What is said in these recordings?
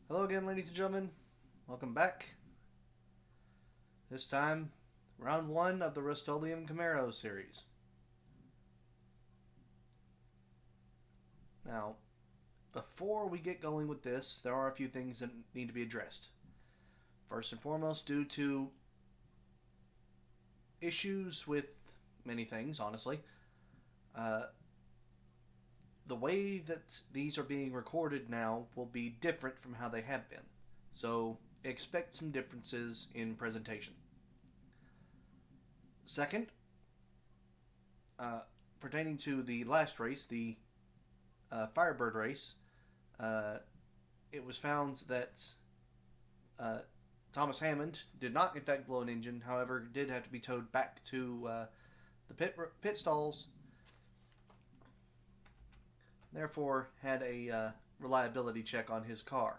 Hello again, ladies and gentlemen. Welcome back. This time, round one of the RUST-OLEUM Camaros series. Now, before we get going with this, there are a few things that need to be addressed. First and foremost, due to issues with many things, honestly, the way that these are being recorded now will be different from how they have been. So expect some differences in presentation. Second, pertaining to the last race, the Firebird race, it was found that Thomas Hammond did not in fact blow an engine, however did have to be towed back to the pit stalls, therefore had a reliability check on his car.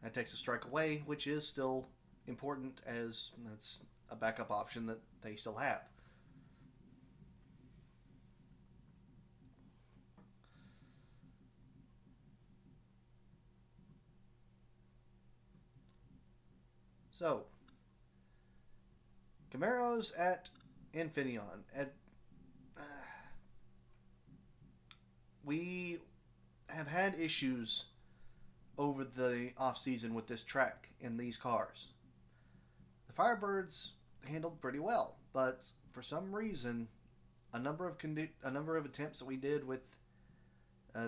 That takes a strike away, which is still important as that's a backup option that they still have. So, Camaros at Infineon. We have had issues over the off season with this track and these cars. The Firebirds handled pretty well, but for some reason, a number of attempts that we did with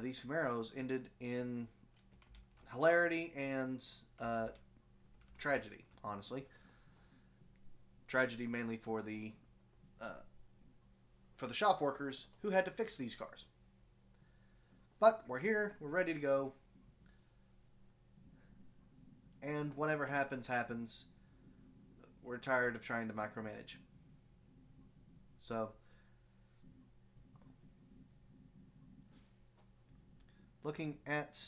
these Camaros ended in hilarity and tragedy. Honestly, tragedy mainly for the shop workers who had to fix these cars. But we're here, we're ready to go, and whatever happens, happens. We're tired of trying to micromanage. So, looking at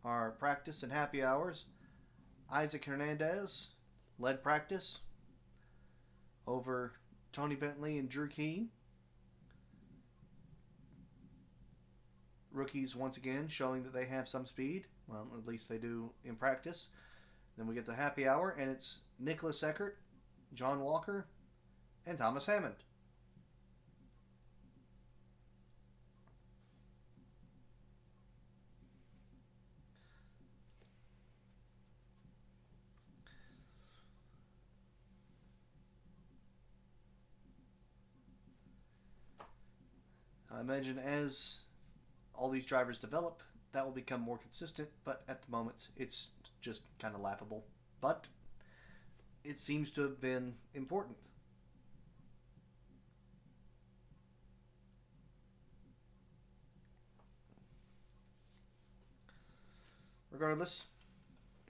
our practice and happy hours, Isaac Hernandez led practice over Tony Bentley and Drew Keane. Rookies once again showing that they have some speed. Well, at least they do in practice. Then we get the happy hour, and it's Nicholas Eckert, John Walker, and Thomas Hammond. I imagine as all these drivers develop, that will become more consistent, but at the moment it's just kind of laughable. But it seems to have been important. Regardless,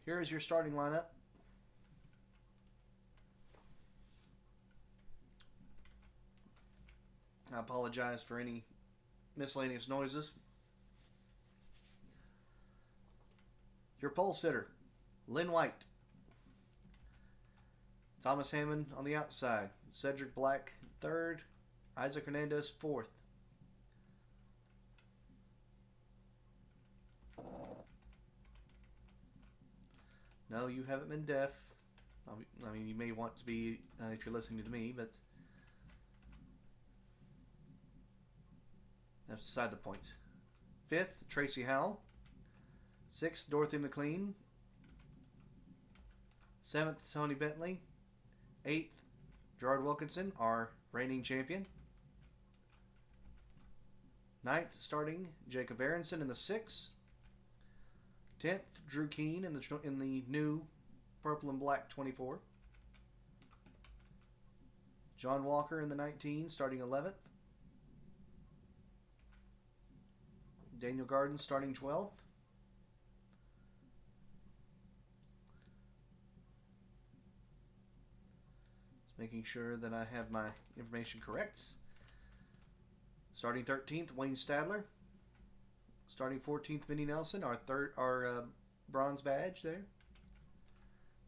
here is your starting lineup. I apologize for any miscellaneous noises. Your pole sitter, Lynn White. Thomas Hammond on the outside. Cedric Black third. Isaac Hernandez fourth. No, you haven't been deaf. I mean, you may want to be if you're listening to me, but that's beside the point. Fifth, Tracy Howell. Sixth, Dorothy McLean. Seventh, Tony Bentley. Eighth, Gerard Wilkinson, our reigning champion. Ninth, starting Jacob Aronson in the 6. 10th, Drew Keane in the new purple and black 24. John Walker in the 19, starting 11th. Daniel Garden starting 12th. Just making sure that I have my information correct. Starting 13th, Wayne Stadler. Starting 14th, Vinnie Nelson, our bronze badge there.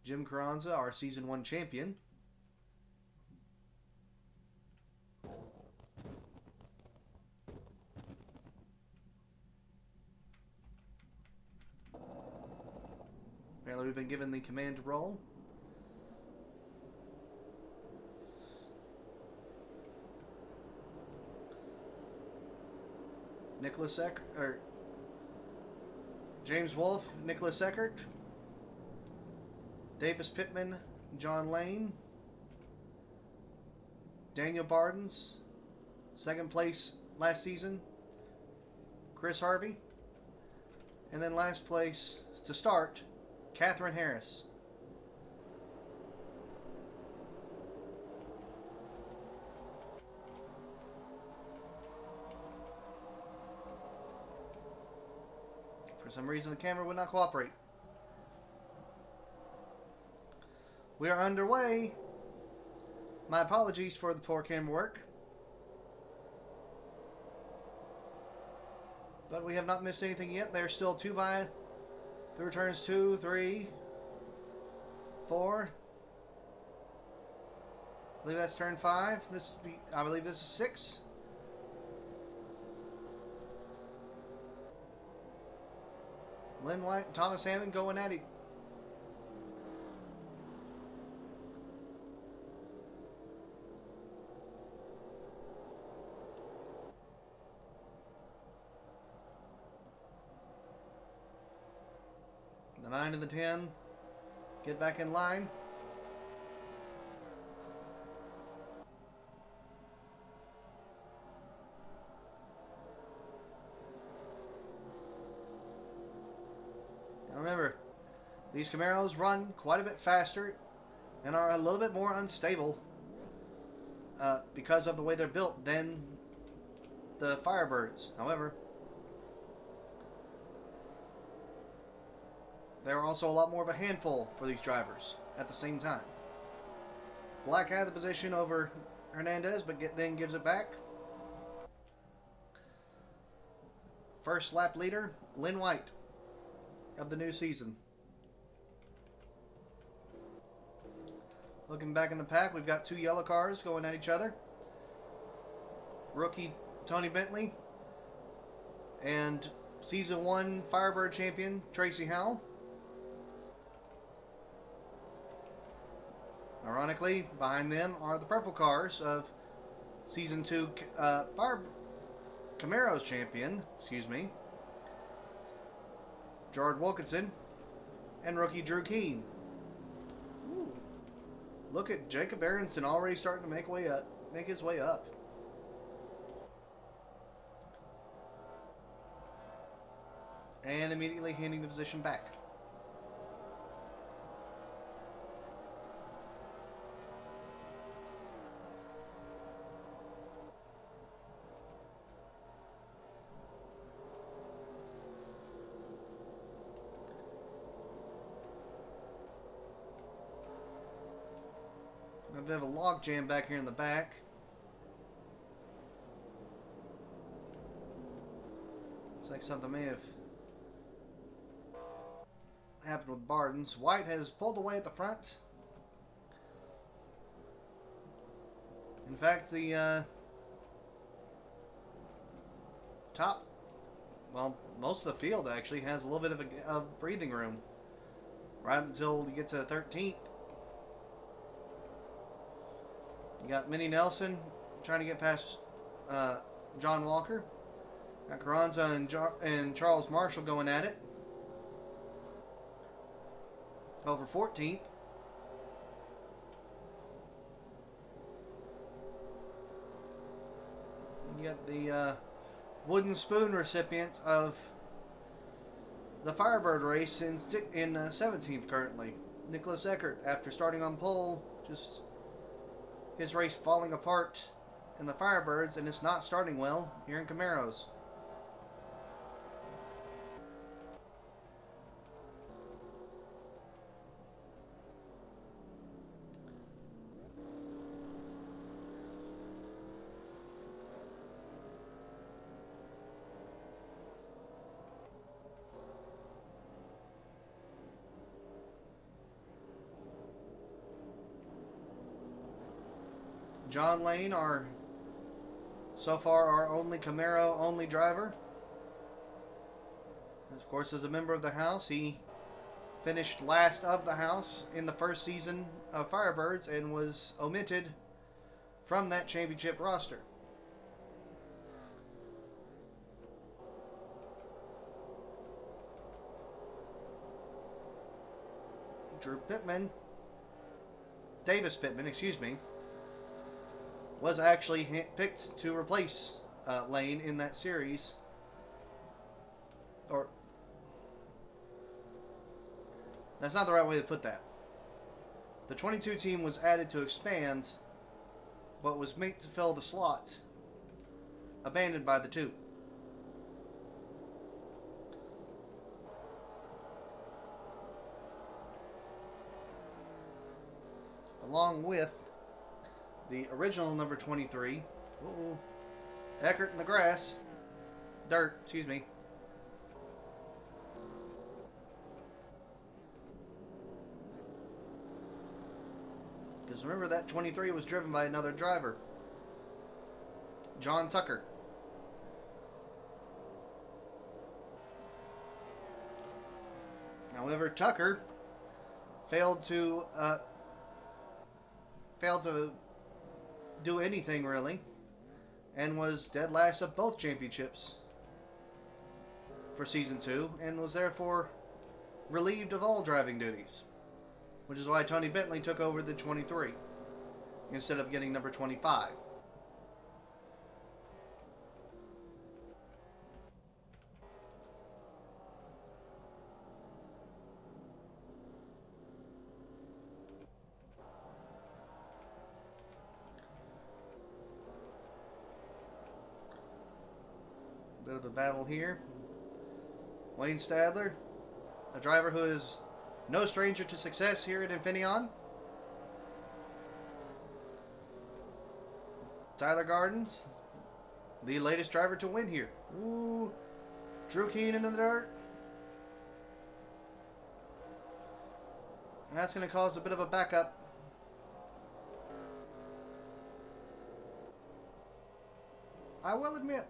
Jim Carranza, our season 1 champion. we've been given the command to roll. James Wolfe, Nicholas Eckert, Davis Pittman, John Lane, Daniel Bardens, second place last season, Chris Harvey, and then last place to start, Catherine Harris. For some reason, the camera would not cooperate. We are underway. My apologies for the poor camera work. But we have not missed anything yet. There's still through turns 2, 3, 4. I believe that's turn 5. I believe this is 6. Lynn White and Thomas Hammond going at it. The 9 and the 10 get back in line. Remember, these Camaros run quite a bit faster and are a little bit more unstable because of the way they're built than the Firebirds. However, they're also a lot more of a handful for these drivers at the same time. Black had the position over Hernandez, but then gives it back. First lap leader, Lynn White of the new season. Looking back in the pack, we've got 2 yellow cars going at each other. Rookie Tony Bentley and Season 1 Firebird champion Tracy Howell. Ironically, behind them are the purple cars of Season 2 Camaros champion, Gerard Wilkinson, and rookie Drew Keane. Ooh. Look at Jacob Aronson already starting to make his way up. And immediately handing the position back. A bit of a log jam back here in the back. Looks like something may have happened with Bardens. White has pulled away at the front. In fact, the most of the field actually has a little bit of breathing room right up until you get to the 13th. You got Minnie Nelson trying to get past John Walker. Got Carranza and Charles Marshall going at it. Over 14th. You got the wooden spoon recipient of the Firebird race in 17th currently. Nicholas Eckert, after starting on pole, just his race falling apart in the Firebirds, and it's not starting well here in Camaros. John Lane, so far our only Camaro-only driver. Of course, as a member of the House, he finished last of the house in the first season of Firebirds and was omitted from that championship roster. Davis Pittman, excuse me, was actually picked to replace Lane in that series. Or, that's not the right way to put that. The 22 team was added to expand what was meant to fill the slot abandoned by the 2. Along with the original number 23, Eckert in the grass, dirt, excuse me. Because remember, that 23 was driven by another driver, John Tucker. However, Tucker failed to do anything really, and was dead last of both championships for season 2, and was therefore relieved of all driving duties, which is why Tony Bentley took over the 23 instead of getting number 25. Bit of a battle here. Wayne Stadler, a driver who is no stranger to success here at Infineon. Tyler Gardens, the latest driver to win here. Ooh, Drew Keenan in the dirt. That's going to cause a bit of a backup. I will admit,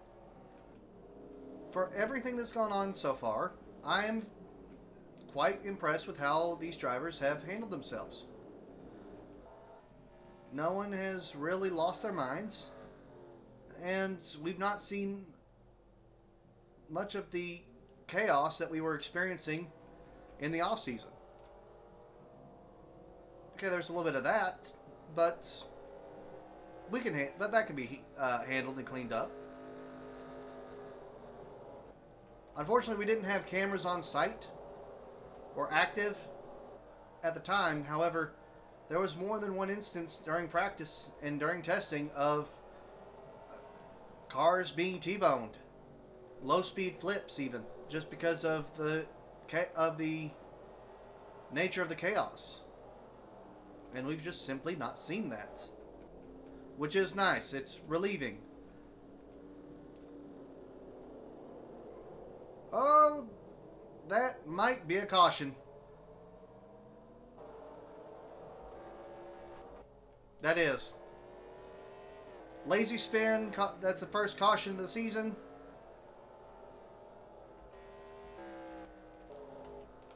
for everything that's gone on so far, I am quite impressed with how these drivers have handled themselves. No one has really lost their minds, and we've not seen much of the chaos that we were experiencing in the off-season. Okay, there's a little bit of that, but we can that can be handled and cleaned up. Unfortunately, we didn't have cameras on site or active at the time. However, there was more than one instance during practice and during testing of cars being T-boned, low-speed flips even, just because of the nature of the chaos. And we've just simply not seen that, which is nice. It's relieving. Oh, that might be a caution. That is. Lazy spin, that's the first caution of the season.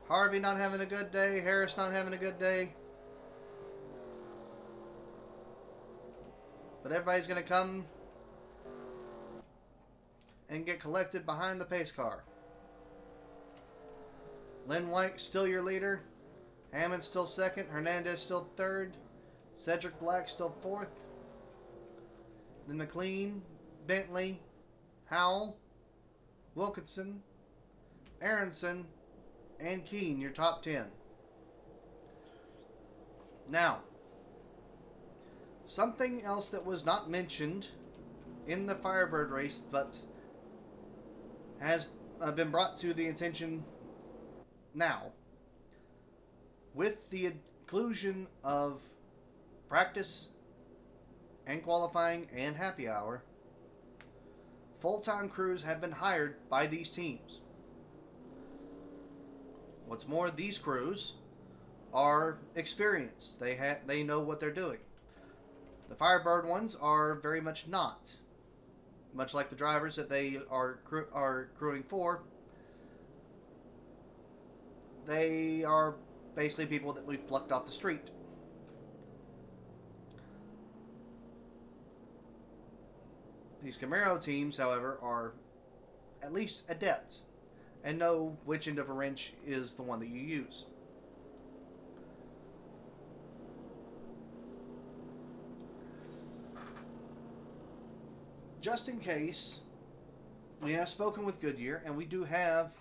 Harvey not having a good day, Harris not having a good day. But everybody's going to come and get collected behind the pace car. Lynn White still your leader. Hammond still second. Hernandez still third. Cedric Black still fourth. Then McLean, Bentley, Howell, Wilkinson, Aronson, and Keene, your top 10. Now, something else that was not mentioned in the Firebird race, but has been brought to the attention now, with the inclusion of practice and qualifying and happy hour, full-time crews have been hired by these teams. What's more, these crews are experienced. They know what they're doing. The Firebird ones are very much not. Much like the drivers that they are crewing for, they are basically people that we've plucked off the street. These Camaro teams, however, are at least adepts and know which end of a wrench is the one that you use. Just in case, we have spoken with Goodyear, and we do have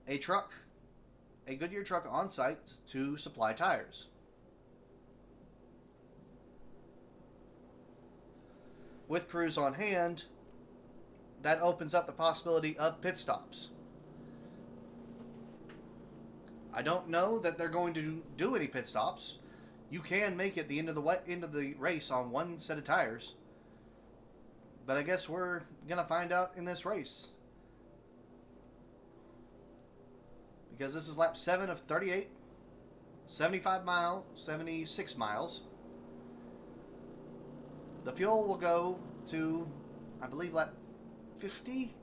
a Goodyear truck on site to supply tires. With crews on hand, that opens up the possibility of pit stops. I don't know that they're going to do any pit stops. You can make it the end of the race on one set of tires. But I guess we're going to find out in this race. Because this is lap 7 of 38, 76 miles. The fuel will go to, I believe, lap 50,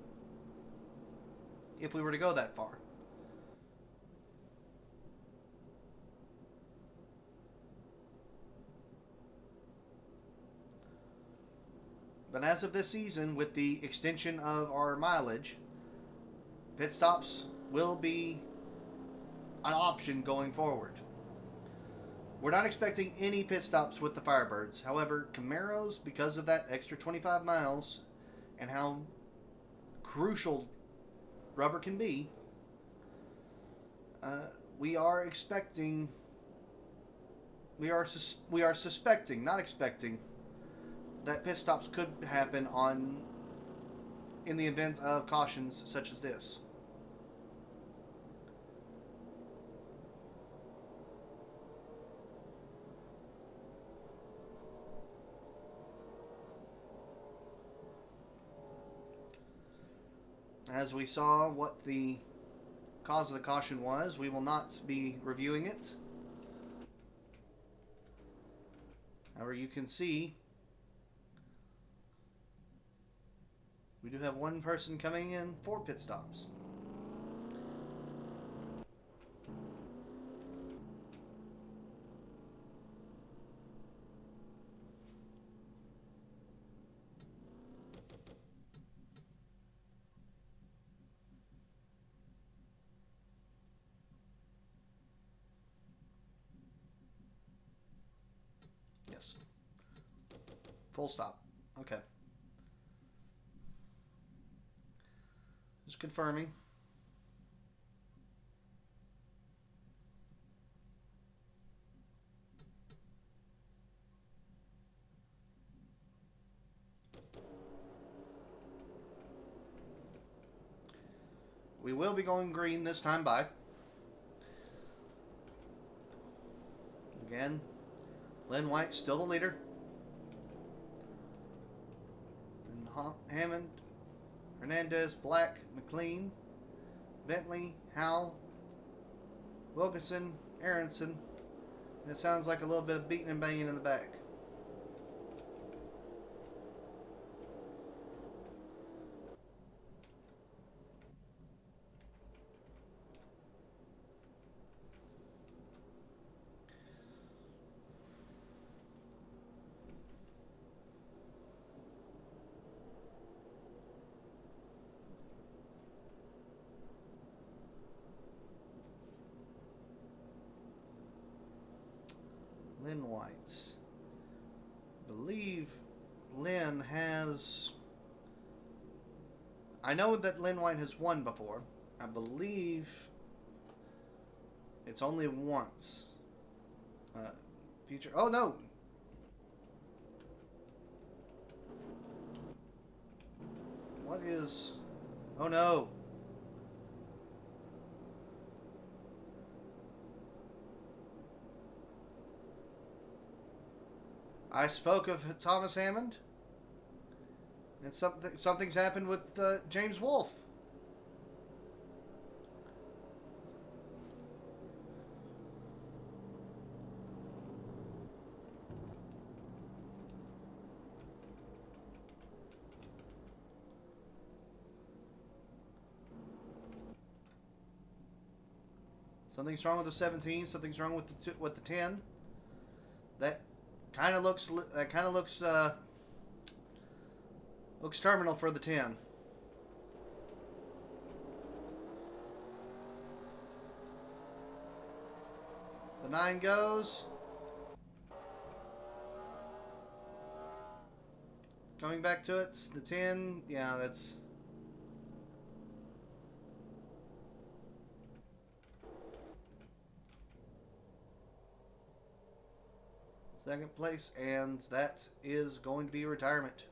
if we were to go that far. But as of this season, with the extension of our mileage, pit stops will be an option going forward. We're not expecting any pit stops with the Firebirds. However, Camaros, because of that extra 25 miles and how crucial rubber can be, we are suspecting, not expecting, that pit stops could happen in the event of cautions such as this. As we saw what the cause of the caution was, we will not be reviewing it. However, you can see we do have one person coming in for pit stops. Yes. Full stop. Okay. Just confirming. We will be going green this time by. Again, Lynn White still the leader. And Hammond, Hernandez, Black, McLean, Bentley, Howell, Wilkinson, Aronson. And it sounds like a little bit of beating and banging in the back. Lynn White. I believe Lynn has... I know that Lynn White has won before. I believe it's only once. Future... Oh, no! What is... Oh, no! I spoke of Thomas Hammond, and something's happened with James Wolfe. Something's wrong with the 17. Something's wrong with the 10. That kind of looks looks terminal for the 10. The 9 goes. Coming back to it. The 10. Yeah, that's... second place, and that is going to be retirement.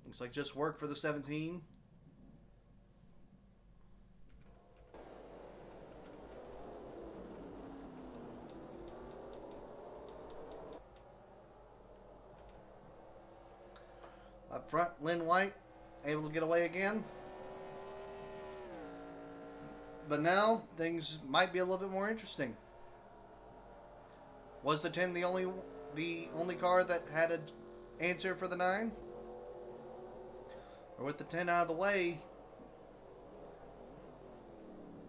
Looks like just work for the 17. Up front, Lynn White able to get away again. But now things might be a little bit more interesting. Was the 10 the only car that had an answer for the 9? Or with the 10 out of the way,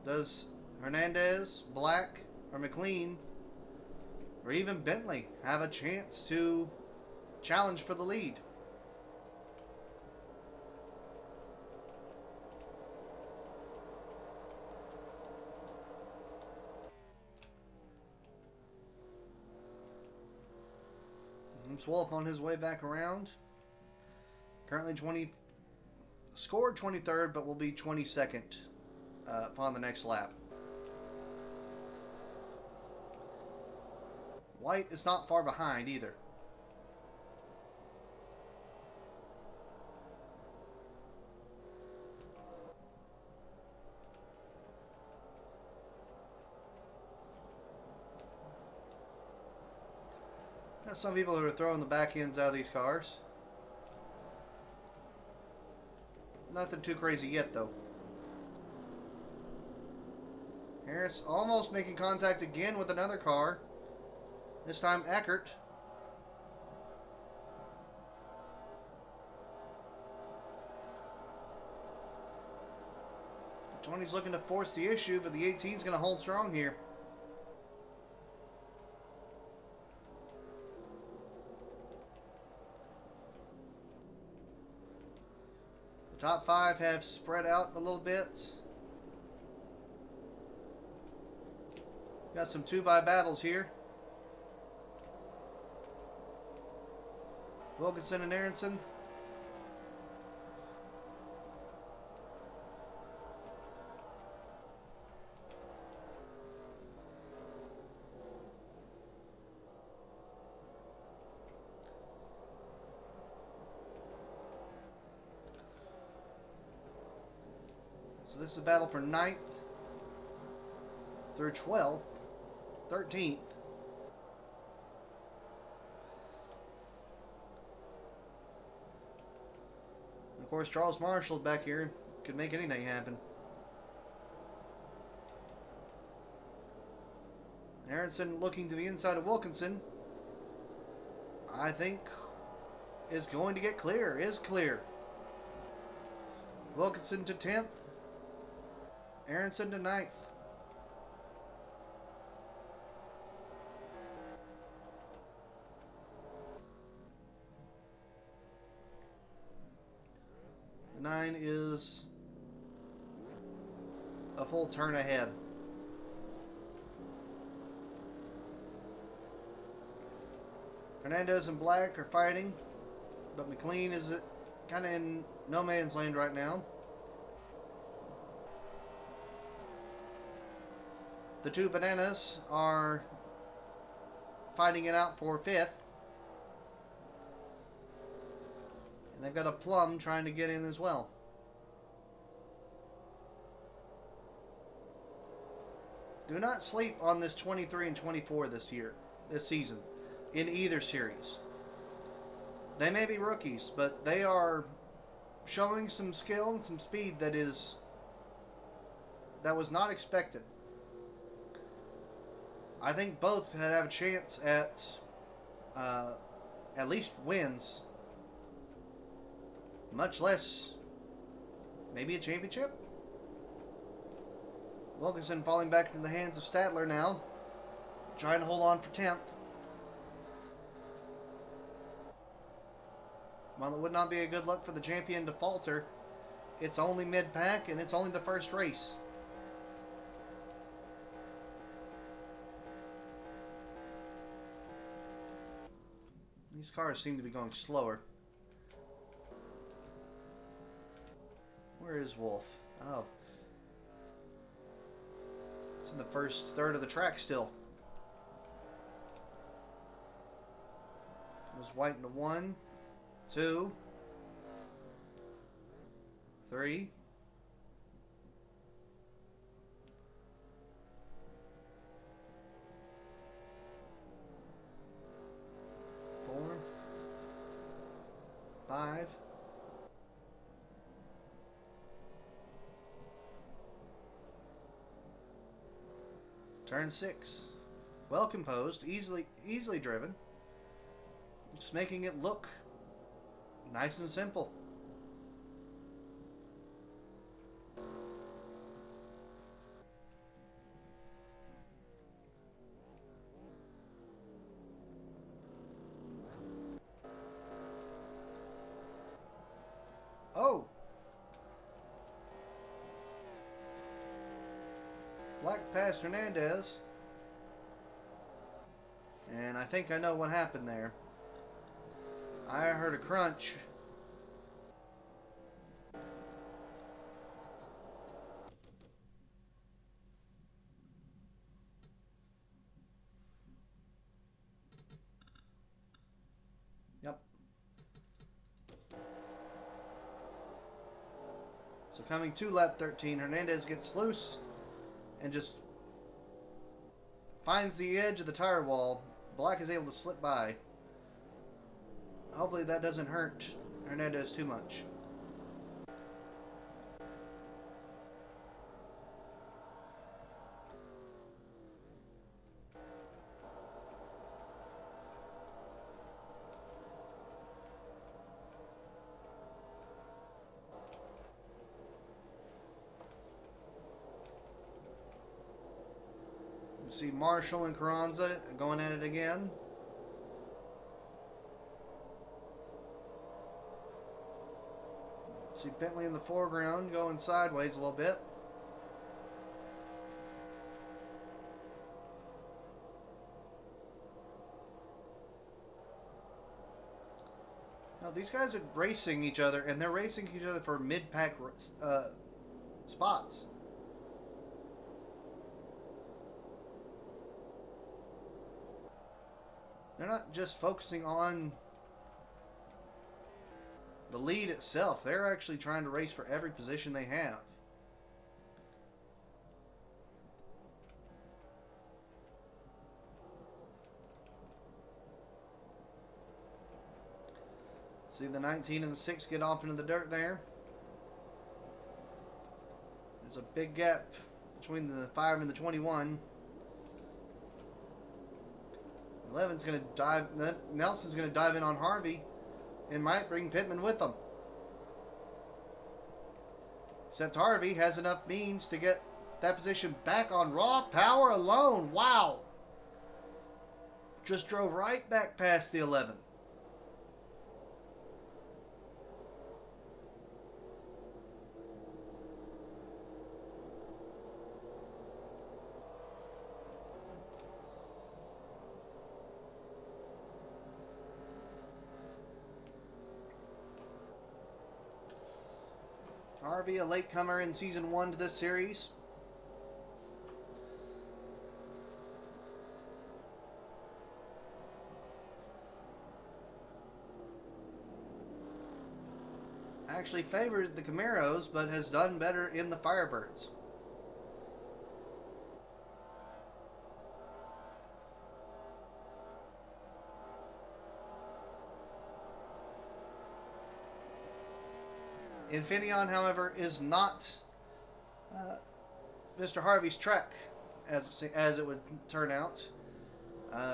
does Hernandez, Black, or McLean, or even Bentley have a chance to challenge for the lead? Swolf on his way back around. Currently scored 23rd, but will be 22nd upon the next lap. White is not far behind either. Got some people who are throwing the back ends out of these cars. Nothing too crazy yet, though. Harris almost making contact again with another car. This time Eckert. The 20's looking to force the issue, but the 18's going to hold strong here. Top 5 have spread out a little bit. Got some 2x battles here. Wilkinson and Aronson. So this is a battle for 9th through 12th, 13th. And of course, Charles Marshall back here could make anything happen. Aronson looking to the inside of Wilkinson. I think is going to get clear, is clear. Wilkinson to 10th. Aronson to 9th. The 9 is a full turn ahead. Hernandez and Black are fighting, but McLean is kind of in no man's land right now. The 2 Bananas are fighting it out for 5th. And they've got a Plum trying to get in as well. Do not sleep on this 23 and 24 this season, in either series. They may be rookies, but they are showing some skill and some speed that was not expected. I think both have a chance at least wins, much less maybe a championship. Wilkinson falling back into the hands of Stadler now, trying to hold on for 10th. While it would not be a good look for the champion to falter, it's only mid-pack and it's only the first race. These cars seem to be going slower. Where is Wolf? Oh. It's in the first third of the track still. It was White into 1, 2, 3. 4, 5. Turn 6. Well composed, easily driven. Just making it look nice and simple. Oh! Black passed Hernandez. And I think I know what happened there. I heard a crunch. Yep. So coming to lap 13, Hernandez gets loose and just finds the edge of the tire wall. Black is able to slip by. Hopefully that doesn't hurt Hernandez too much. You see Marshall and Carranza going at it again. See Bentley in the foreground going sideways a little bit. Now these guys are racing each other, and they're racing each other for mid-pack spots. They're not just focusing on the lead itself. They're actually trying to race for every position they have. See the 19 and the 6 get off into the dirt there. There's a big gap between the 5 and the 21. 11's going to dive. Nelson's going to dive in on Harvey and might bring Pittman with them. Except Harvey has enough means to get that position back on raw power alone. Wow. Just drove right back past the 11. Harvey, a latecomer in Season 1 to this series. Actually favors the Camaros, but has done better in the Firebirds. Infineon, however, is not Mr. Harvey's track, as it would turn out.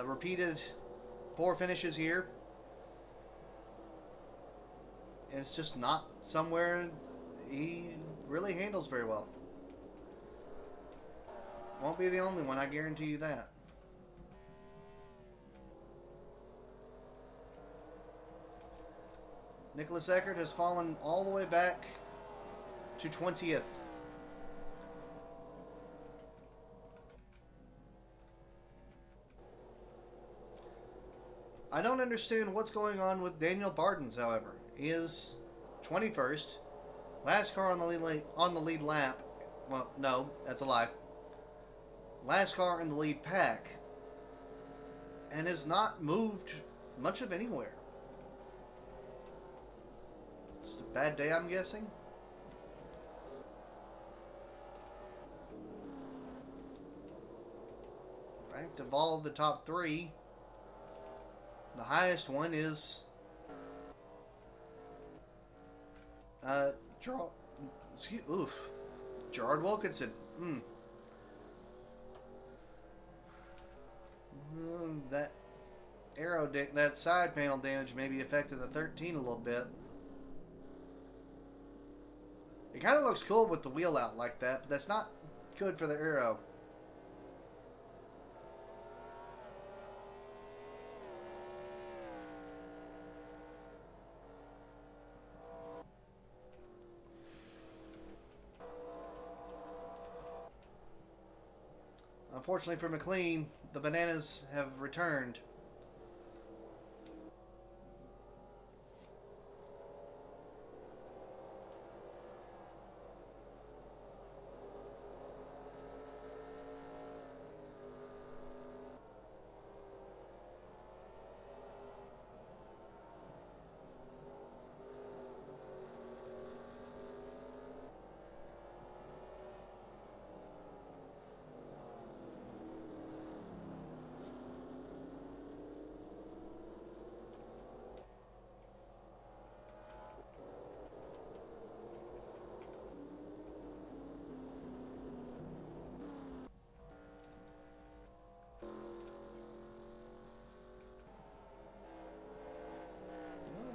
Repeated poor finishes here, and it's just not somewhere he really handles very well. Won't be the only one, I guarantee you that. Nicholas Eckert has fallen all the way back to 20th. I don't understand what's going on with Daniel Bardens, however. He is 21st. Last car on the lead lap. Well, no, that's a lie. Last car in the lead pack. And has not moved much of anywhere. Just a bad day, I'm guessing. Ranked of all the top three, the highest one is Gerard Wilkinson. That that side panel damage maybe affected the 13 a little bit. It kind of looks cool with the wheel out like that, but that's not good for the aero. Unfortunately for McLean, the bananas have returned.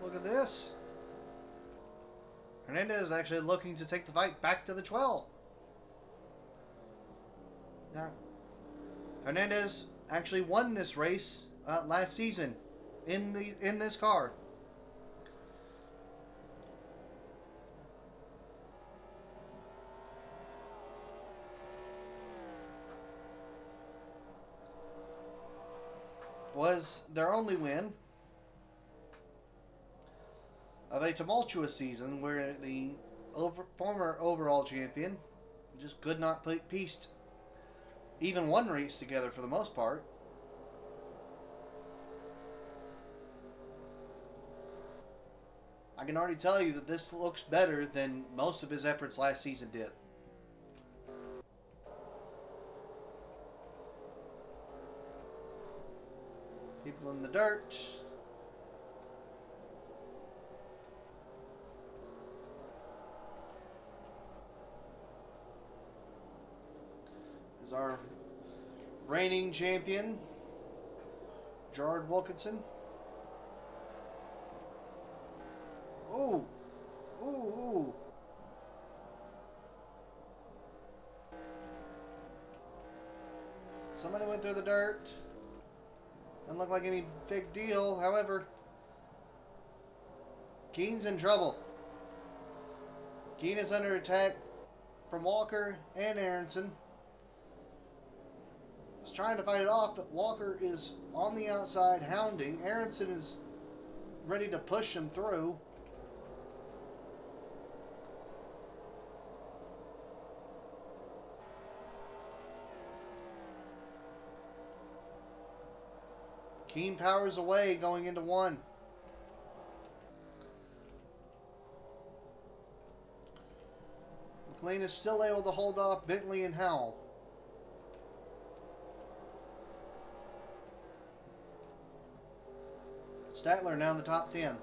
Look at this. Hernandez is actually looking to take the fight back to the 12. Now, Hernandez actually won this race last season in this car. Was their only win of a tumultuous season where the former overall champion just could not piece even one race together for the most part. I can already tell you that this looks better than most of his efforts last season did. People in the dirt. Is our reigning champion, Gerard Wilkinson. Ooh. Ooh, ooh. Somebody went through the dirt. Doesn't look like any big deal. However, Keen's in trouble. Keen is under attack from Walker and Aronson. He's trying to fight it off, but Walker is on the outside hounding. Aronson is ready to push him through. Keen powers away going into one. McLean is still able to hold off Bentley and Howell. Statler now in the top 10.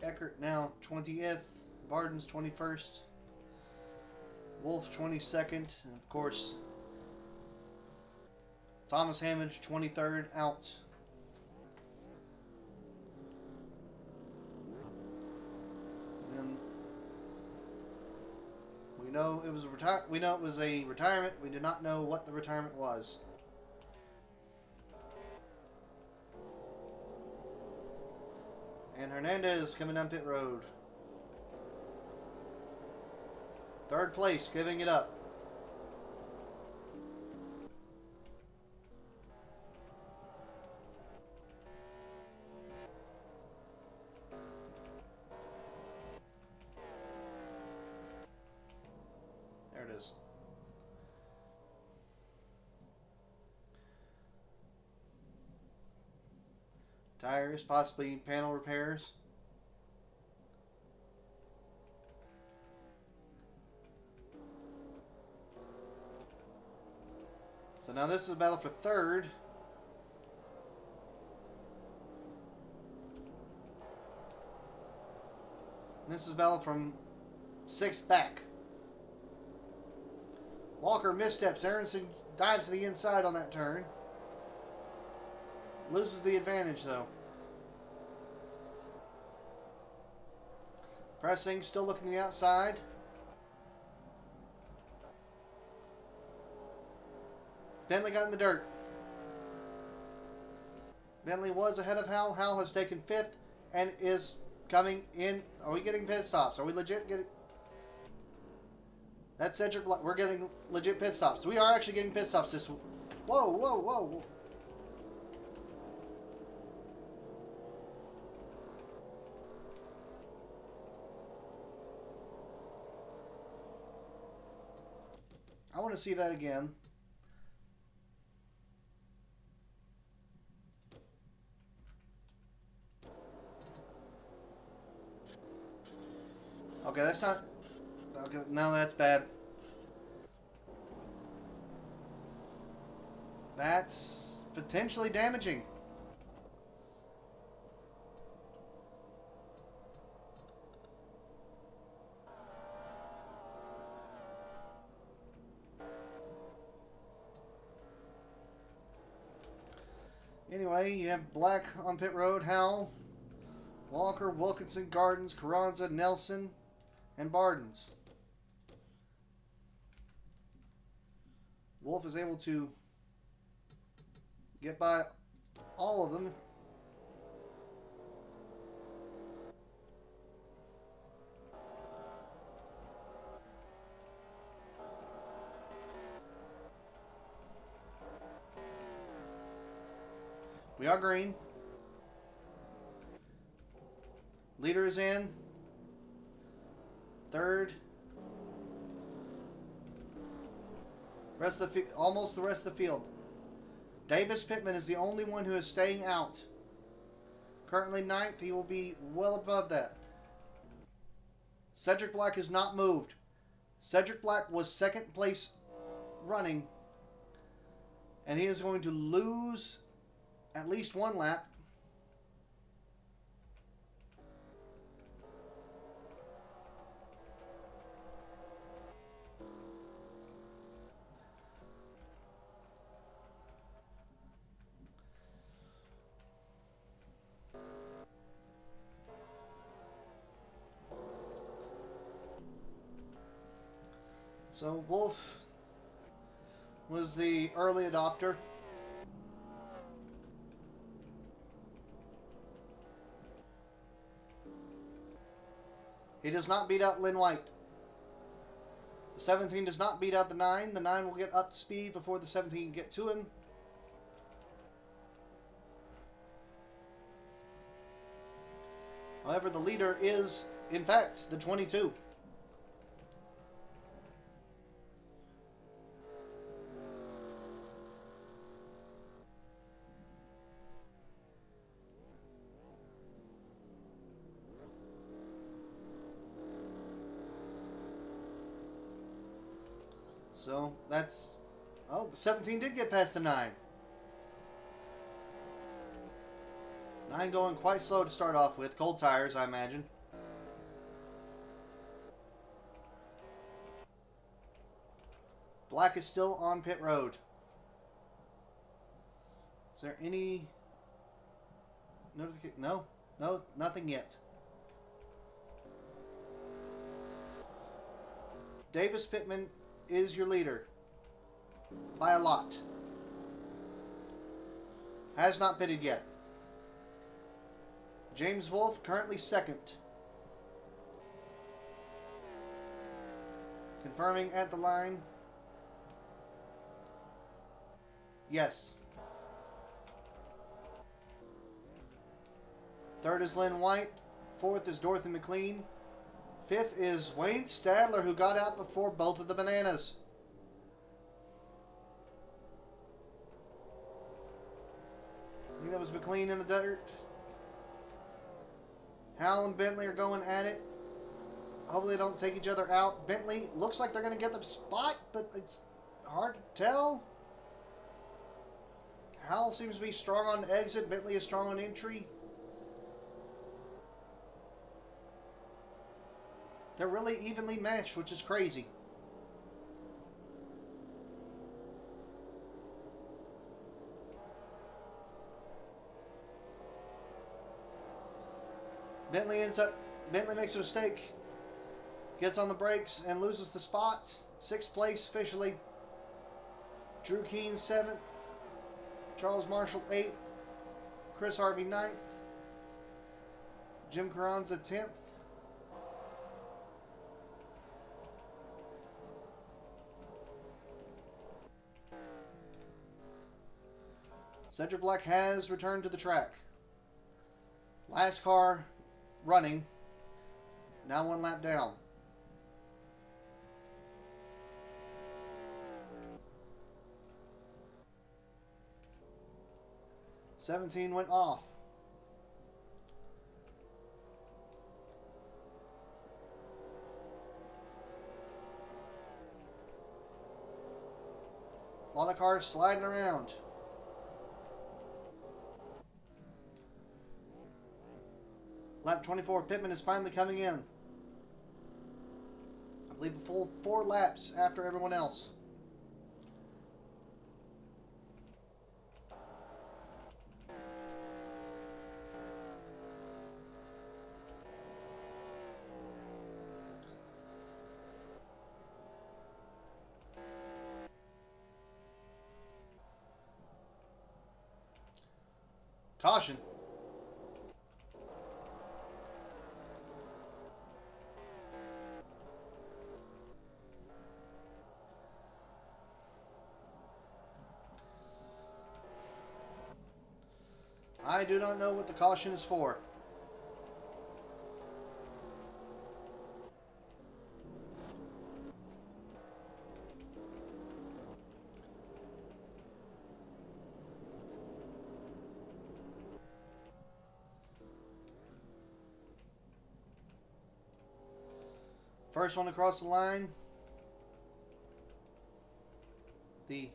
Eckert now 20th. Barden's 21st. Wolf 22nd. And of course, Thomas Hammond 23rd out. And we know it was a retirement. We did not know what the retirement was. And Hernandez coming down pit road. Third place, giving it up. There it is. Tires, possibly panel repairs. So now this is a battle for third. And this is a battle from sixth back. Walker missteps. Aronson dives to the inside on that turn. Loses the advantage, though. Pressing, still looking to the outside. Bentley got in the dirt. Bentley was ahead of Hal. Hal has taken fifth and is coming in. Are we getting pit stops? Are we legit getting... That's Cedric Black. We're getting legit pit stops. We are actually getting pit stops this... Whoa, whoa, whoa. I want to see that again. Okay, that's not... Okay, no, that's bad. That's potentially damaging. Anyway, you have Black on pit road, Howell, Walker, Wilkinson, Gardens, Carranza, Nelson, and Bardens. Wolf is able to get by all of them. We are green. Leader is in. Third. Rest of the almost the rest of the field. Davis Pittman is the only one who is staying out. Currently ninth. He will be well above that. Cedric Black has not moved. Cedric Black was second place running. And he is going to lose at least one lap. So Wolf was the early adopter. He does not beat out Lynn White. The 17 does not beat out the 9. The 9 will get up to speed before the 17 can get to him. However, the leader is, in fact, the 22. So that's... Oh, the 17 did get past the 9. 9 going quite slow to start off with. Cold tires, I imagine. Black is still on pit road. Is there any notification? No, nothing yet. Davis Pittman is your leader by a lot. Has not pitted yet. James Wolfe currently second. Confirming at the line. Yes. Third is Lynn White. Fourth is Dorothy McLean. Fifth is Wayne Stadler, who got out before both of the bananas. I think that was McLean in the dirt. Hal and Bentley are going at it. Hopefully they don't take each other out. Bentley looks like they're going to get the spot, but it's hard to tell. Hal seems to be strong on exit. Bentley is strong on entry. They're really evenly matched, which is crazy. Bentley makes a mistake. Gets on the brakes and loses the spots. 6th place officially. Drew Keene 7th. Charles Marshall 8th. Chris Harvey 9th. Jim Carranza 10th. Cedric Black has returned to the track. Last car running. Now 1 lap down. '17 went off. A lot of cars sliding around. Lap 24, Pittman is finally coming in. I believe a full 4 laps after everyone else. Caution. I do not know what the caution is for. First one across the line. The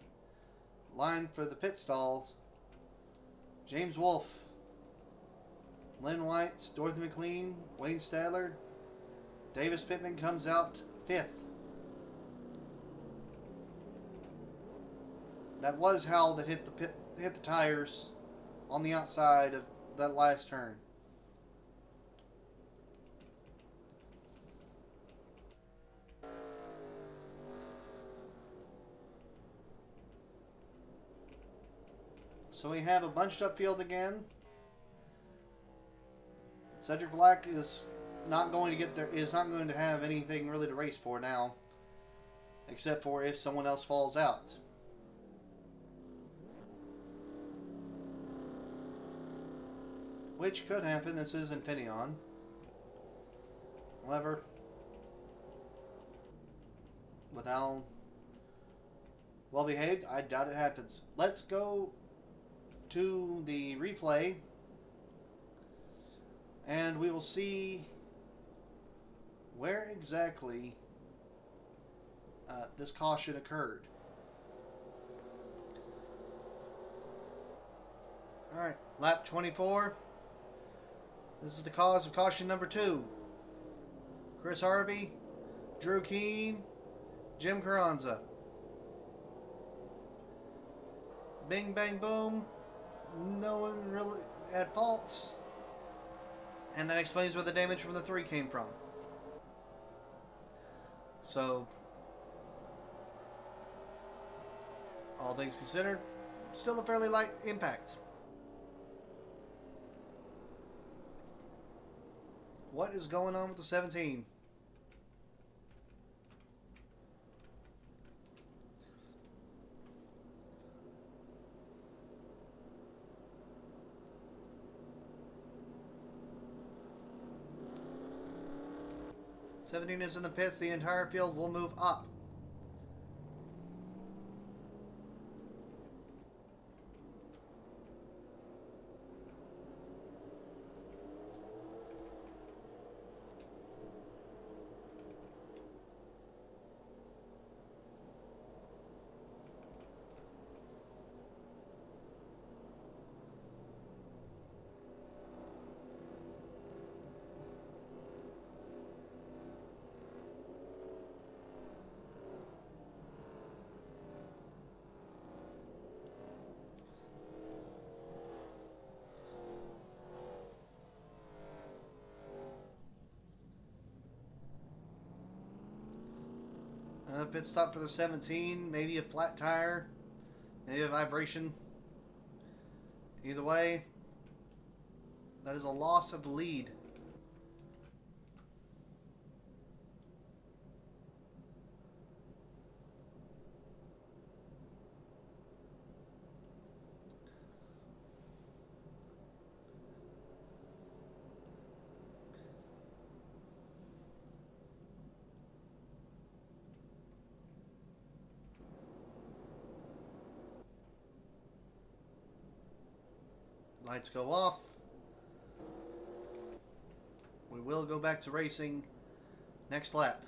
line for the pit stalls. James Wolfe, Lynn White, Dorothy McLean, Wayne Stadler. Davis Pittman comes out 5th. That was Hal that hit the tires on the outside of that last turn. So we have a bunched up field again. Cedric Black is not going to get there. Is not going to have anything really to race for now, except for if someone else falls out. Which could happen. This is Infineon. However, with how well behaved, I doubt it happens. Let's go to the replay and we will see where exactly this caution occurred. Alright, lap 24. This is the cause of caution number 2. Chris Harvey, Drew Keene, Jim Carranza. Bing, bang, boom. No one really at fault. And that explains where the damage from the 3 came from. So, all things considered, still a fairly light impact. What is going on with the 17? '17 is in the pits. The entire field will move up. Another pit stop for the 17. Maybe a flat tire. Maybe a vibration. Either way, that is a loss of lead. Lights go off. We will go back to racing next lap.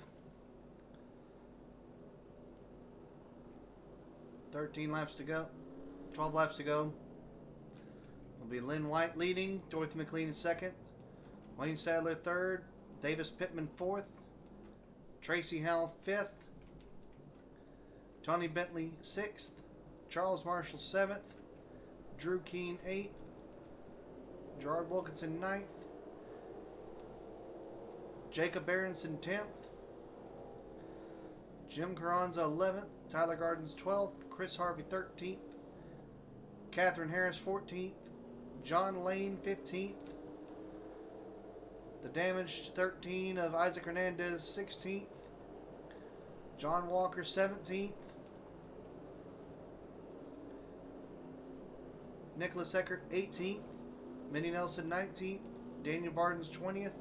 13 laps to go. 12 laps to go. Will be Lynn White leading. Dorothy McLean in second. Wayne Sadler third. Davis Pittman fourth. Tracy Howell fifth. Tony Bentley sixth. Charles Marshall seventh. Drew Keene eighth. Gerard Wilkinson 9th. Jacob Aronson 10th. Jim Carranza 11th. Tyler Gardens 12th. Chris Harvey 13th. Catherine Harris 14th. John Lane 15th. The damaged 13 of Isaac Hernandez 16th. John Walker 17th. Nicholas Eckert 18th. Minnie Nelson 19th, Daniel Bardens 20th,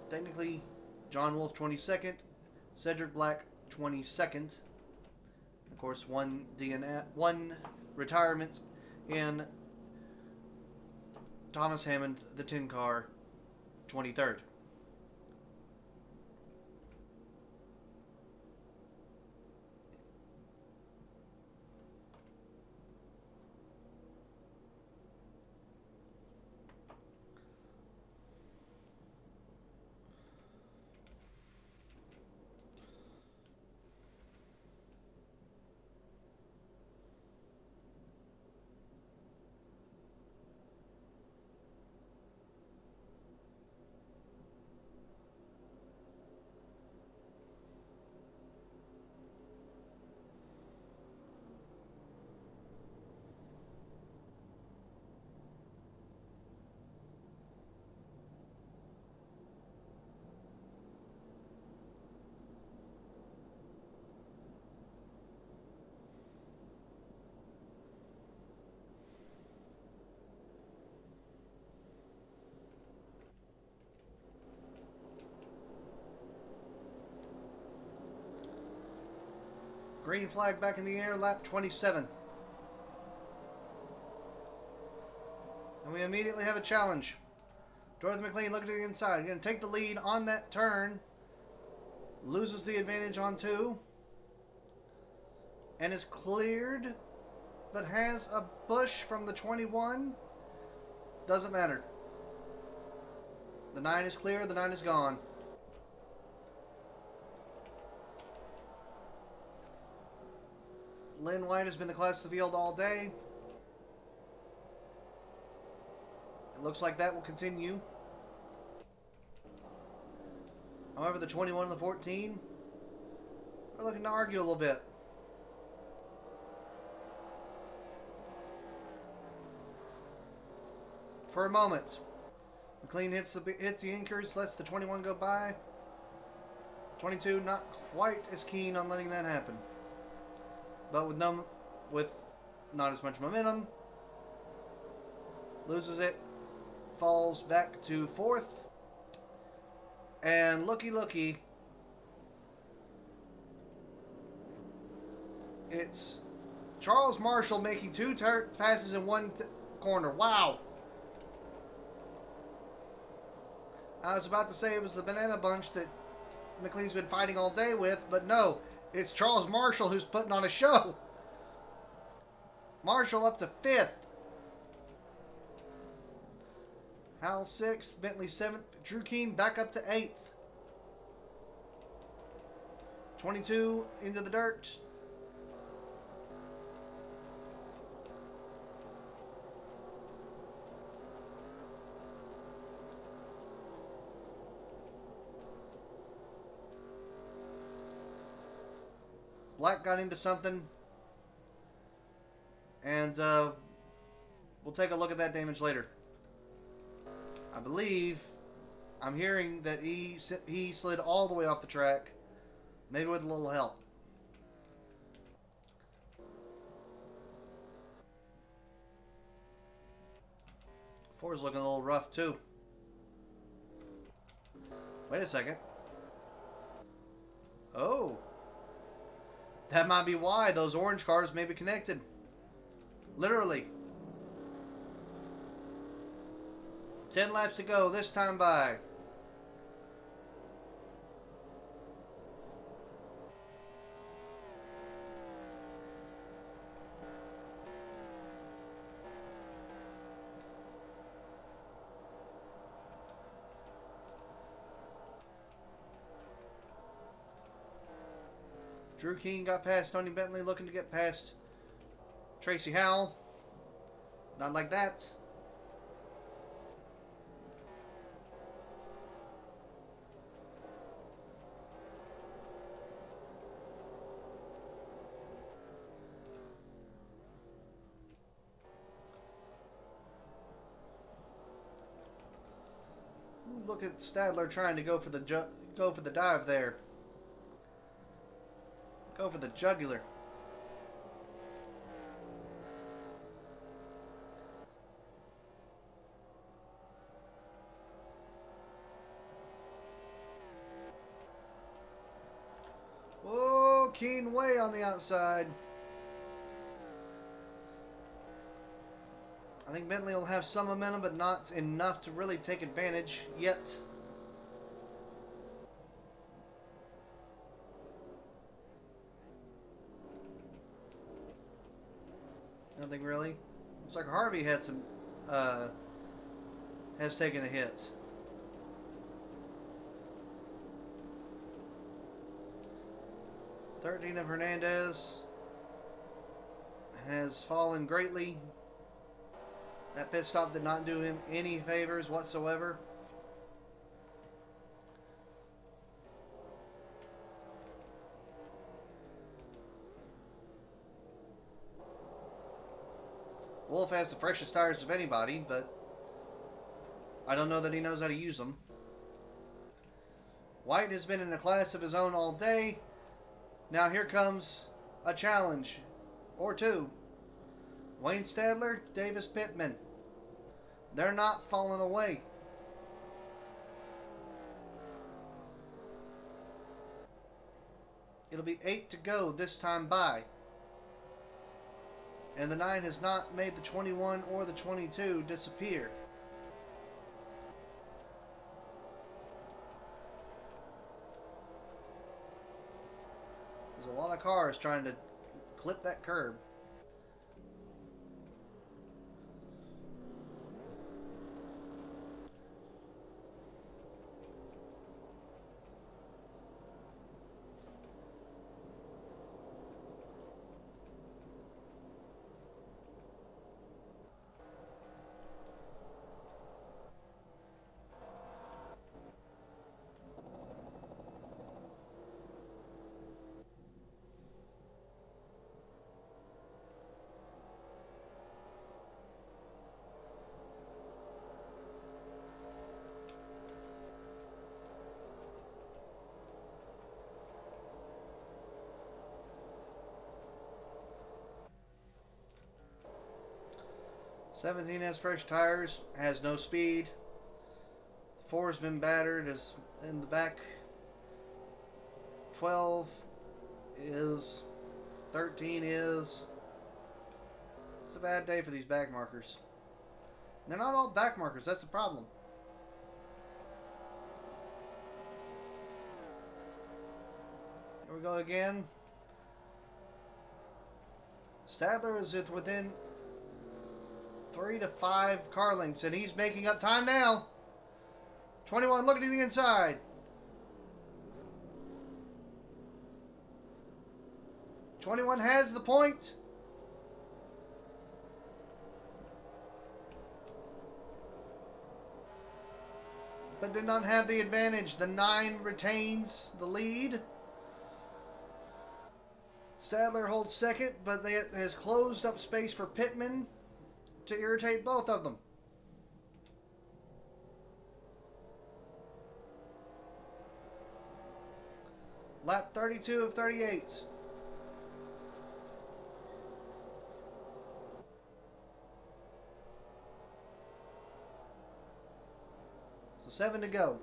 technically John Wolf 22nd, Cedric Black 22nd, of course one retirement in Thomas Hammond, the 10 car, 23rd. Green flag back in the air, lap 27. And we immediately have a challenge. Dorothy McLean looking to the inside. Going to take the lead on that turn. Loses the advantage on 2. And is cleared, but has a bush from the 21. Doesn't matter. The 9 is clear, the 9 is gone. Lynn White has been the class of the field all day. It looks like that will continue. However, the 21 and the 14 are looking to argue a little bit. For a moment, McLean hits the anchors, lets the 21 go by. 22 not quite as keen on letting that happen, but with not as much momentum, loses it, falls back to fourth, and looky, it's Charles Marshall making two passes in one corner. Wow. I was about to say it was the banana bunch that McLean's been fighting all day with, but no, it's Charles Marshall who's putting on a show. Marshall up to fifth. Howell sixth, Bentley seventh, Drew Keene back up to eighth. 22 into the dirt. Black got into something, and we'll take a look at that damage later. I believe I'm hearing that he slid all the way off the track, maybe with a little help. Four's looking a little rough too. Wait a second. Oh. That might be why those orange cars may be connected. Literally. 10 laps to go this time by. Drew Keene got past Tony Bentley, looking to get past Tracy Howell. Not like that. Look at Stadler trying to go for the dive there. Go for the jugular. Oh, Keene way on the outside. I think Bentley will have some momentum, but not enough to really take advantage yet. Nothing really. Looks like Harvey had some has taken a hit. $13 of Hernandez has fallen greatly. That pit stop did not do him any favors whatsoever. Wolf has the freshest tires of anybody, but I don't know that he knows how to use them. White has been in a class of his own all day. Now here comes a challenge, or two. Wayne Stadler, Davis Pittman. They're not falling away. It'll be 8 to go this time by. And the 9 has not made the 21 or the 22 disappear. There's a lot of cars trying to clip that curb. 17 has fresh tires, has no speed. 4 has been battered, is in the back. 12 is. 13 is. It's a bad day for these back markers. They're not all back markers, that's the problem. Here we go again. Stadler is within 3 to 5 car lengths, and he's making up time now. 21 looking to the inside. 21 has the point. But did not have the advantage. The 9 retains the lead. Stadler holds second, but has closed up space for Pittman to irritate both of them. Lap 32 of 38. So 7 to go.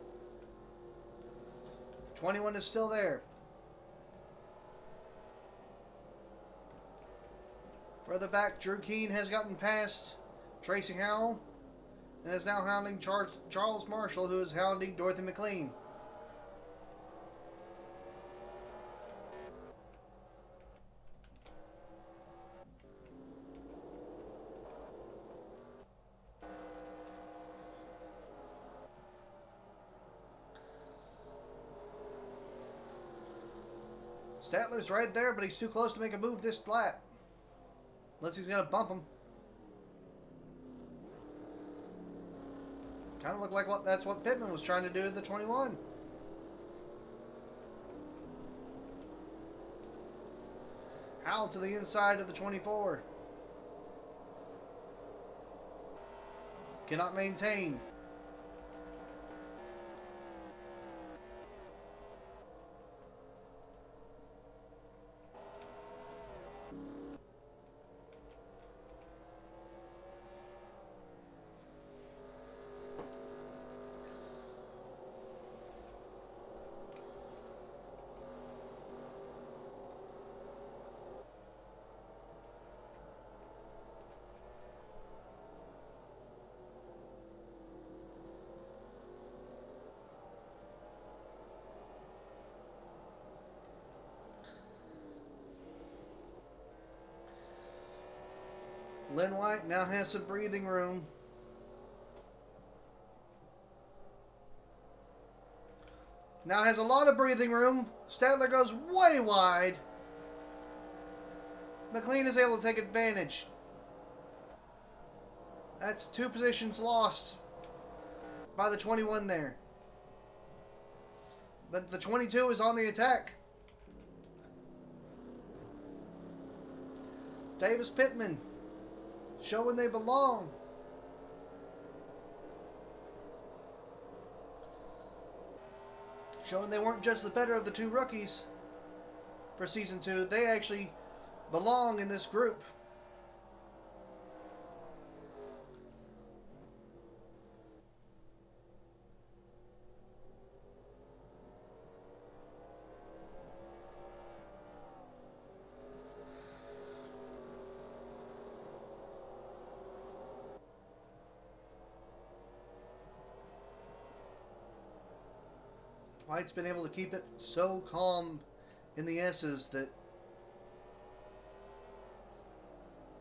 21 is still there. Further back, Drew Keane has gotten past Tracy Howell and is now hounding Charles Marshall, who is hounding Dorothy McLean. Statler's right there, but he's too close to make a move this lap. Unless he's going to bump him. Kind of looked like that's what Pittman was trying to do at the 21. Howell to the inside of the 24. Cannot maintain. Lynn White now has some breathing room. Now has a lot of breathing room. Stadler goes way wide. McLean is able to take advantage. That's 2 positions lost by the 21 there. But the 22 is on the attack. Davis Pittman showing they belong. Showing they weren't just the better of the 2 rookies for season 2. They actually belong in this group. White's been able to keep it so calm in the S's that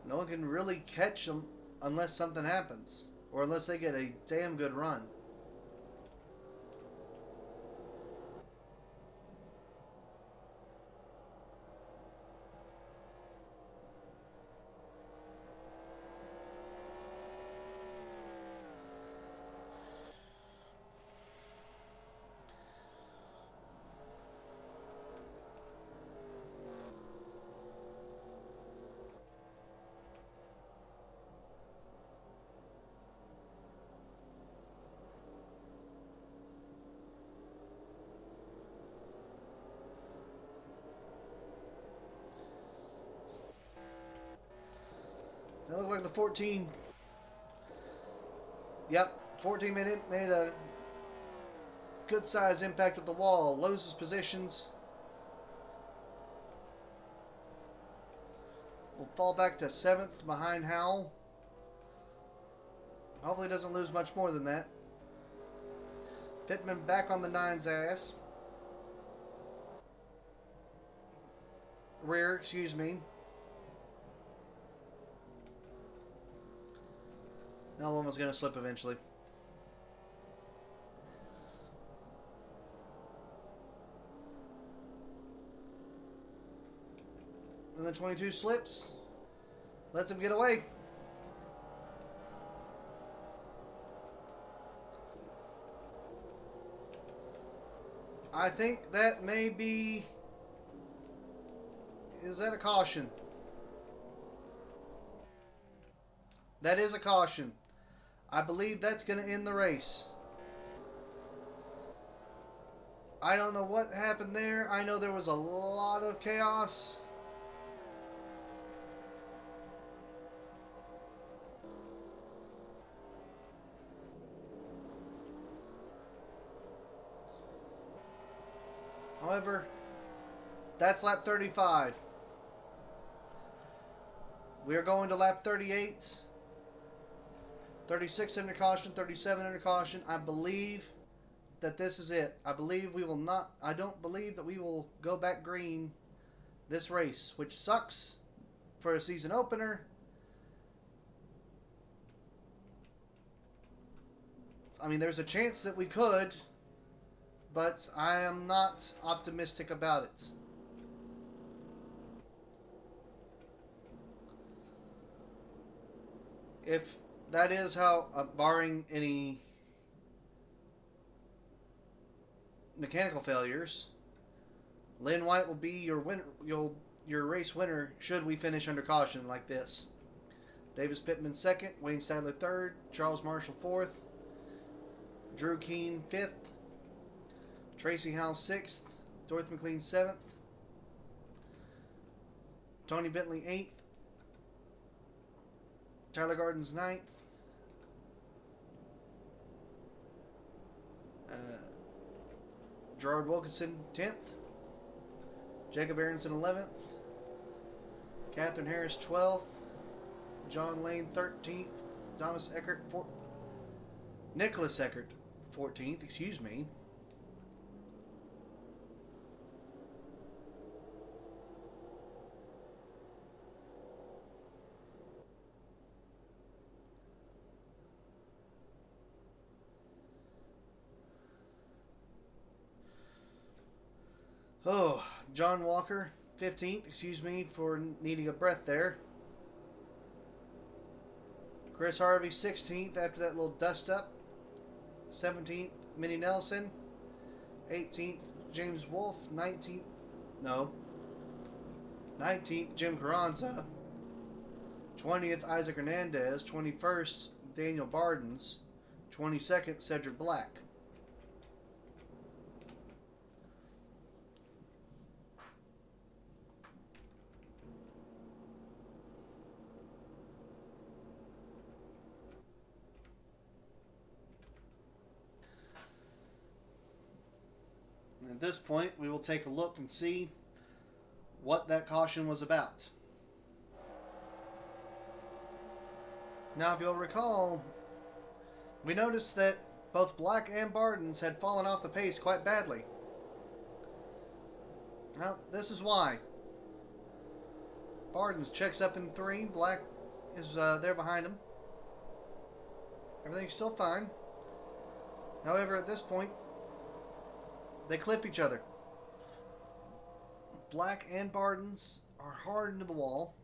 no one can really catch them unless something happens or unless they get a damn good run. It looks like the 14 Yep, 14-minute made a good size impact with the wall. Loses positions. Will fall back to 7th behind Howell. Hopefully doesn't lose much more than that. Pittman back on the 9's ass. Rear, excuse me. That one was going to slip eventually. And then 22 slips. Lets him get away. I think that may be... Is that a caution? That is a caution. I believe that's going to end the race. I don't know what happened there. I know there was a lot of chaos. However, that's lap 35. We are going to lap 38. 36 under caution, 37 under caution. I believe that this is it. I believe we will not... I don't believe that we will go back green this race, which sucks for a season opener. I mean, there's a chance that we could, but I am not optimistic about it. If that is how, barring any mechanical failures, Lynn White will be your winner. Your race winner should we finish under caution like this. Davis Pittman 2nd, Wayne Stadler 3rd, Charles Marshall 4th, Drew Keene 5th, Tracy Howell 6th, Dorothy McLean 7th, Tony Bentley 8th, Tyler Gardens 9th, Gerard Wilkinson 10th, Jacob Aronson 11th, Catherine Harris 12th, John Lane 13th, Thomas Eckert Nicholas Eckert 14th, excuse me. Oh, John Walker, 15th, excuse me for needing a breath there. Chris Harvey, 16th after that little dust up. 17th, Minnie Nelson. 18th, James Wolfe. 19th, Jim Carranza. 20th, Isaac Hernandez. 21st, Daniel Bardens. 22nd, Cedric Black. At this point, we will take a look and see what that caution was about. Now, if you'll recall, we noticed that both Black and Bardens had fallen off the pace quite badly. Well, this is why. Bardens checks up in 3. Black is there behind him. Everything's still fine. However, at this point, they clip each other. Black and Bardens are hard into the wall.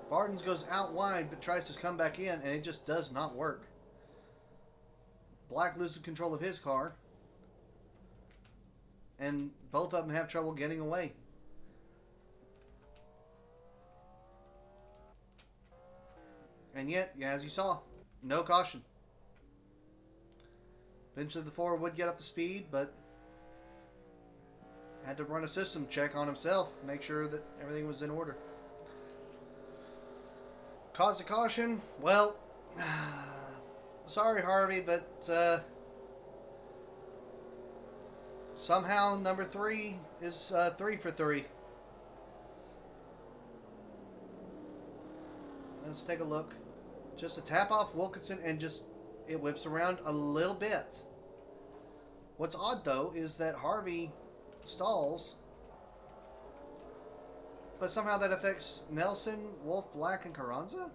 Bardens goes out wide but tries to come back in, and it just does not work. Black loses control of his car, and both of them have trouble getting away. And yet, as you saw, no caution. Eventually the Ford would get up to speed, but had to run a system check on himself, make sure that everything was in order. Cause of caution? Well, sorry Harvey, but somehow number 3 is 3 for 3. Let's take a look. Just a tap off Wilkinson and just it whips around a little bit. What's odd though is that Harvey stalls, but somehow that affects Nelson, Wolf, Black, and Carranza.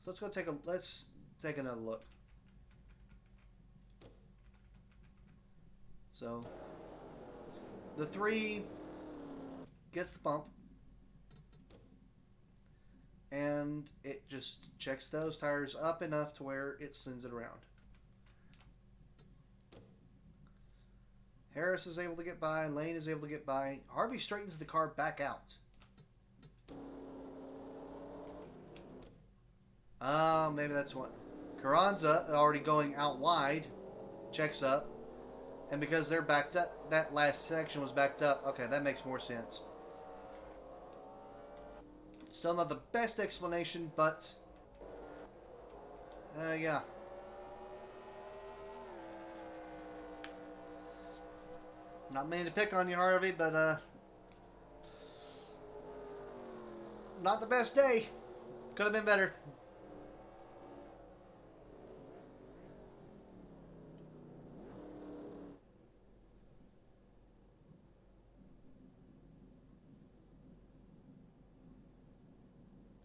So let's take another look. So the 3 gets the bump, and it just checks those tires up enough to where it sends it around. Harris is able to get by, Lane is able to get by. Harvey straightens the car back out. Maybe that's what. Carranza, already going out wide, checks up. And because they're backed up, that last section was backed up. Okay, that makes more sense. Still not the best explanation, but yeah. Not meaning to pick on you, Harvey, but not the best day. Could have been better.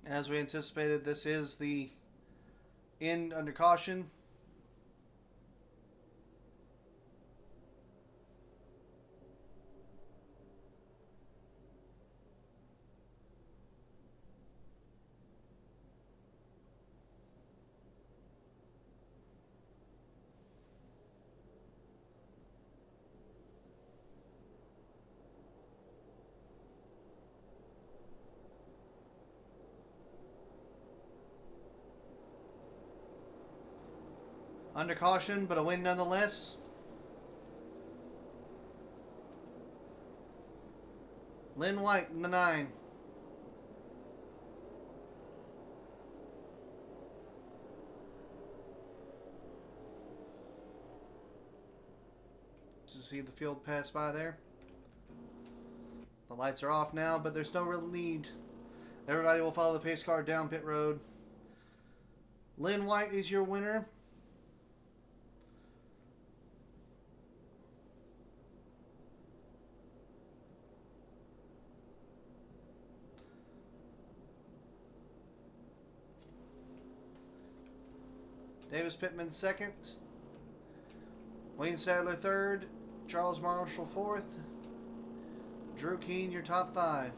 As we anticipated, this is the end under caution. Under caution, but a win nonetheless. Lynn White in the 9. See the field pass by there. The lights are off now, but there's no real need. Everybody will follow the pace car down pit road. Lynn White is your winner. Davis Pittman second. Wayne Sadler third. Charles Marshall fourth. Drew Keene your top 5.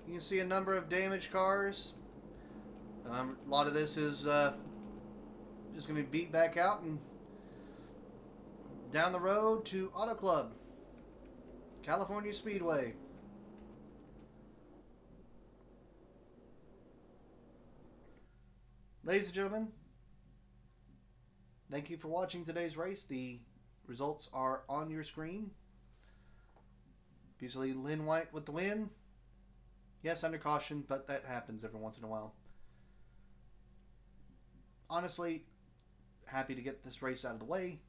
You can see a number of damaged cars. A lot of this is just going to be beat back out and down the road to Auto Club, California Speedway. Ladies and gentlemen, thank you for watching today's race. The results are on your screen. Obviously, Lynn White with the win. Yes, under caution, but that happens every once in a while. Honestly, happy to get this race out of the way.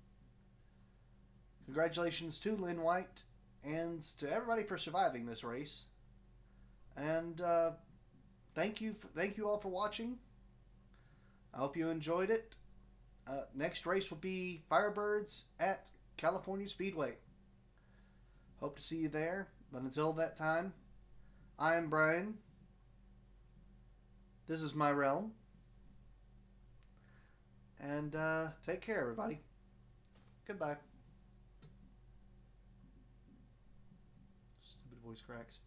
Congratulations to Lynn White and to everybody for surviving this race. And thank you all for watching. I hope you enjoyed it. Next race will be Firebirds at California Speedway. Hope to see you there. But until that time, I am Brian. This is my realm. And take care, everybody. Goodbye. Stupid voice cracks.